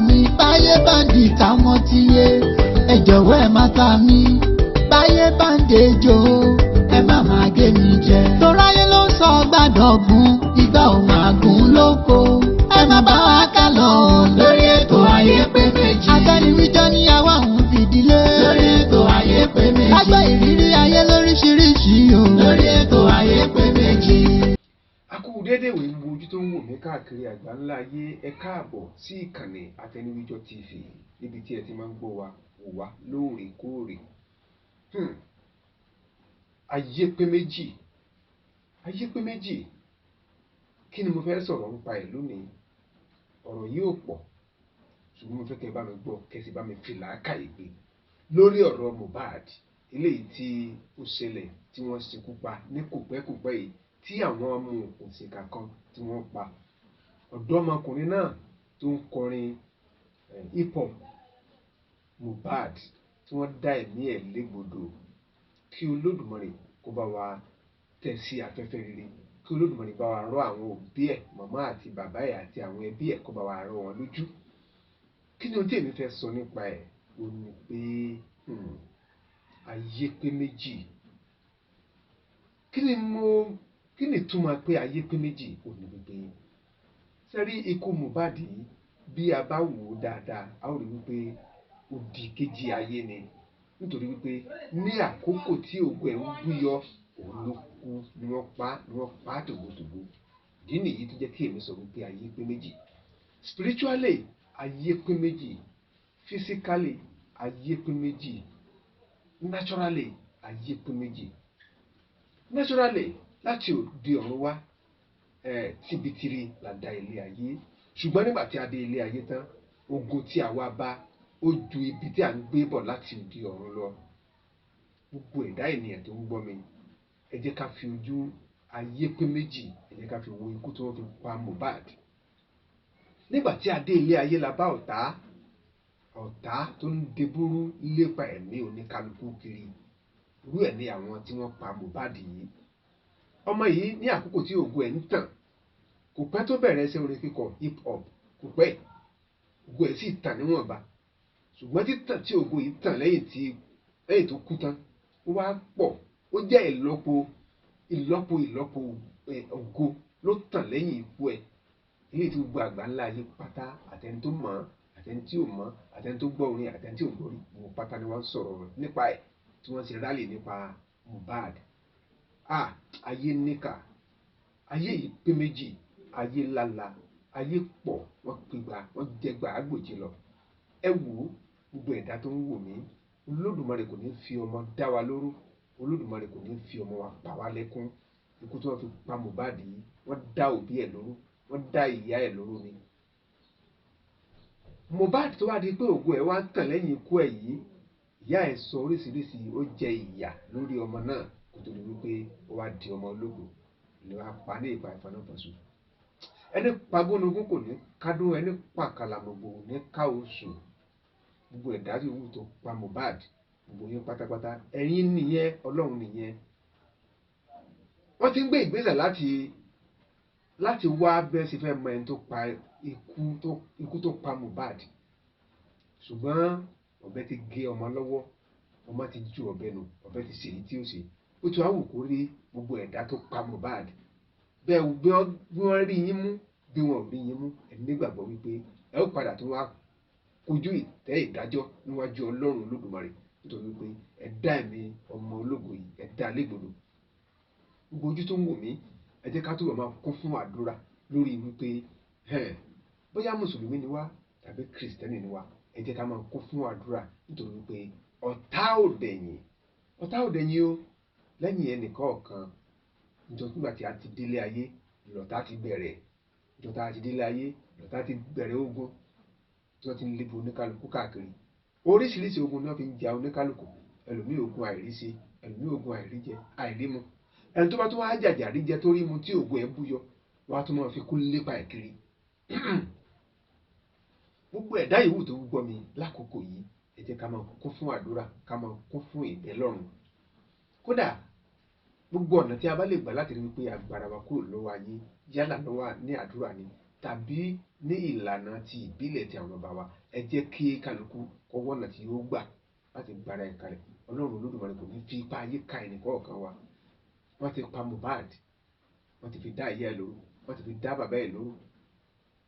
mi báyé bá di káwọn ti yé ẹ jọ̀wọ́ ẹ má ta mí báyé bá ń dejò ẹ má má gé mi jẹ. toráyé ló ń sọ gbàdọ̀gún ìgbà òun àgùn lóko ẹ má bá wa ká lọ lórí ètò ayé pé méjì. agbẹ́niwíjọ́ ní àwa òun fìdílé lórí ètò ayé pé méjì. lágbẹ́ ìrírí ayé lóríṣiríṣi o lórí ètò ayé pé méjì. akú dédé wèé wo ojú tó ń wò mí káàkiri àgbáńlá ayé ẹ káàbọ̀ sí ìkànnì Àtẹniwíjọ́ TV níbi tí ẹ ti máa ń gbọ́ wa wò wá lóòrèkóòrè. ayé pé méjì kí ni mo fẹ́ sọ̀rọ̀ nípa ẹ̀ lónìí? ọ̀rọ̀ yìí ò pọ̀ ṣùgbọ́n mo fẹ́ kẹ́ bá mi gbọ́ kẹ́sì bá mi fi làákàyè gbé lórí ọ̀rọ̀ Mohbad eléyìí tí ó ṣẹlẹ̀ tí wọ́n ṣekú pa ní kòpẹ́kòpẹ́ yìí tí àwọn ọmọ òṣìkà kan tí wọ́n pa ọ̀dọ́mọkùnrin náà tó ń kọrin hip hop Mohbad tí wọ́n dá ẹ̀mí ẹ̀ légbodò. kí Olódùmarè kó bá wa tẹ̀ sí afẹ́fẹ́ rere, kí Olódùmarè bá wa rọ̀ àwọn òbí ẹ̀ màmá àti bàbá ẹ̀ àti àwọn ẹbí ẹ̀ kó bá wa rọ̀ wọn lójú. kí ni ohun tí èmi fẹ́ sọ nípa ẹ̀? ó ní pé ayé pé méjì. kí ni ìtumọ̀ pé ayé pé méjì? ó ní wípé sẹ́rí ikú Mohbad yìí bí a bá wò ó dáadáa a ó rí wípé òdì kejì ayé ni, nítorí wípé ní àkókò tí ògo ẹ̀ ń búyọ òun ló kú ni wọ́n pa tògbòtògbò. ìdí nìyí tó jẹ́ kí èmi sọ wípé ayé pé méjì. spiritually ayé pé méjì, physically ayé pé méjì, naturally ayé pé méjì. naturally láti òde ọ̀run wá tibitiri la dá ilé ayé, ṣùgbọ́n nígbà tí a dé ilé ayé tán ogun tí a wá bá ó ju ibi tí a ń gbé bọ̀ láti òde ọ̀run lọ. gbogbo ẹ̀dá ènìyàn tó ń gbọ́ mi ẹ jẹ́ ká fi ojú ayé pé méjì ẹ jẹ́ ká fi wo ikú tí wọ́n fi pa Mohbad. nígbà tí a dé ilé ayé la bá ọ̀tá tó ń debúrú lépa ẹ̀mí oníkálukú kiri. irú ẹ̀ ní àwọn tí wọ́n pa Mohbad yìí. ọmọ yìí ní àkókò tí ògo ẹ̀ ń tàn kò pẹ́ tó bẹ̀rẹ̀ iṣẹ́ orin kíkọ hip hop, kò pẹ́ ògo ẹ̀ sì tàn níwọ̀nba. ṣùgbọ́n títàn tí ògo yìí tàn lẹ́yìn tó kú tán ó wá pọ̀, ó jẹ́ ìlọ́po ògo ló tàn lẹ́yìn ikú ẹ̀. eléyìí tí gbogbo àgbáńlá ayé pátá àtẹni tó mọ̀ àtẹni tí ò mọ̀ àtẹni tó gbọ́ orin àtẹni tí ò gbọ́ orin gbogbo pátá ni wọ́n sọ̀rọ̀ nípa ẹ̀ tí wọ́n ti rálì nípa Mohbad. ayé níkà, ayé yìí pé méjì, ayé lála, ayé pọ̀, wọ́n pígbà wọ́n jẹgbà àgbòjì lọ. ẹ wò ó gbogbo ẹ̀dá tó ń wò mí, Olódùmarè kò ní fi ọmọ dá wa lóró, Olódùmarè kò ní fi ọmọ wa pa wá lẹ́kún. ikú tí wọ́n fi pa Mohbad yìí wọ́n dá òbí ẹ̀ lóró, wọ́n dá ìyá ẹ̀ lóró ni. Mohbad tó wá di pé ògo ẹ̀ wá ń tàn lẹ́yìn ikú ẹ̀ yìí, ìyá ẹ̀ sọ oríṣiríṣi, ó jẹ ìyà lórí ọmọ náà kó tó di wípé ó wá di ọmọ ológo ló wá pa ní ìpa ìfanàfọ̀sù. ẹni pagónogún kò ní kádùn, ẹni pàkàlàmọ̀gbò ní ká oṣù. gbogbo ẹ̀dá yòówù tó pa Mohbad gbogbo yín pátápátá ẹ̀yin nìyẹn, Ọlọ́run nìyẹn. wọ́n ti ń gbé ìgbésẹ̀ láti wá bẹ́ẹ̀ sì fẹ́ mọ ẹni tó pa ikú tó pa Mohbad. ṣùgbọ́n ọ̀bẹ ti gé ọmọ lọ́wọ́, ọmọ ti ju ọ̀bẹ nù, ọ̀bẹ ti ṣèyí tí ó ṣe. ó ti wá wù kó rí gbogbo ẹ̀dá tó pa Mohbad bẹ́ẹ̀ bí wọ́n rí yín mú bí wọ́n ò rí yín mú ẹ nígbàgbọ́ wípé ẹ ó padà tó wá kojú ìtẹ́ ìdájọ́ níwájú Ọlọ́run Olódùmarè, nítorí pé ẹ dá ẹ̀mí ọmọ ológo yìí ẹ dá légbodò. gbogbo ojú tó ń wò mí ẹ jẹ́ ká túbọ̀ máa kún fún àdúrà lórí wípé bóyá mùsùlùmí ni wá tàbí kìrìsìtẹ́nì ni wá, ẹ jẹ́ ká máa kún fún àdúrà, nítorí wípé ọ̀tá ò dẹ̀yìn o lẹ́yìn ẹnìkọ̀ọ̀kan. nígbà tí a ti délé ayé lọ̀tá ti bẹ̀rẹ̀, ìjọba ti délé ayé lọ̀tá ti bẹ̀rẹ̀ ogun tí wọ́n ti ń lébo oníkálukú káàkiri. oríṣiríṣi ogun náà fi ń ja oníkálukú, ẹlòmíì ogun àìríṣe, ẹlòmíì ogun àìríjẹ àìrímu. ẹni tó bá tún wá jàjà ríjẹ tó rí mu tí ògo ẹ̀ búyọ wọ́n á tún máa fi kú lépa ẹ̀ kiri. gbogbo ẹ̀dá yòówù tó ń gbọ́ mi lákòókò yìí ẹ jẹ́ ká máa kún fún àdúrà, ká máa kún fún ìbẹ́lọ́run. kódà gbogbo ọ̀nà tí a bá lè gbà láti rí wípé agbára wa kúrò lọ́wọ́ ayé, yálà lọ́wọ́ ní àdúrà ni tàbí ní ìlànà ti ìbílẹ̀ ti àwọn bàbá wa ẹ jẹ́ kí kálukú kọ́wọ́ náà tí yóò gbà láti gbára ẹ̀ kalẹ̀ Ọlọ́run Olódùmarè kò ní fi ipa ayé ka ẹnìkọ̀ọ̀kan wa wọ́n ti pa Mohbad wọ́n ti fi dá ìyá ẹ̀ lóró wọ́n ti fi dá bàbá ẹ̀ lóró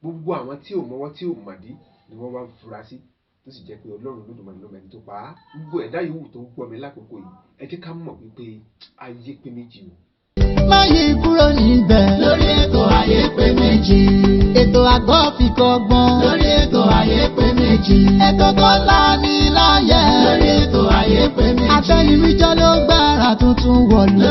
gbogbo àwọn tí ò mọwọ́ tí ò mọ̀dí ni wọ́n wá ń fura sí tó sì jẹ́ pé Ọlọ́run Olódùmarè ló mẹ́ni tó pa á gbogbo ẹ̀dá yòówù tó ń gbọ́ mi lákòókò yìí ẹ jẹ́ ká mọ̀ wípé ayé pé méjì o. má yí kúrò níbẹ̀ lórí ètò ayé pé méjì. ètò àgbọ̀ fi kọ́gbọ́n lórí ètò ayé pé méjì. ètò tó láni láyẹ̀ lórí ètò ayé pé méjì. àtẹnumíjọ́ ló gbára tuntun wọ̀lú.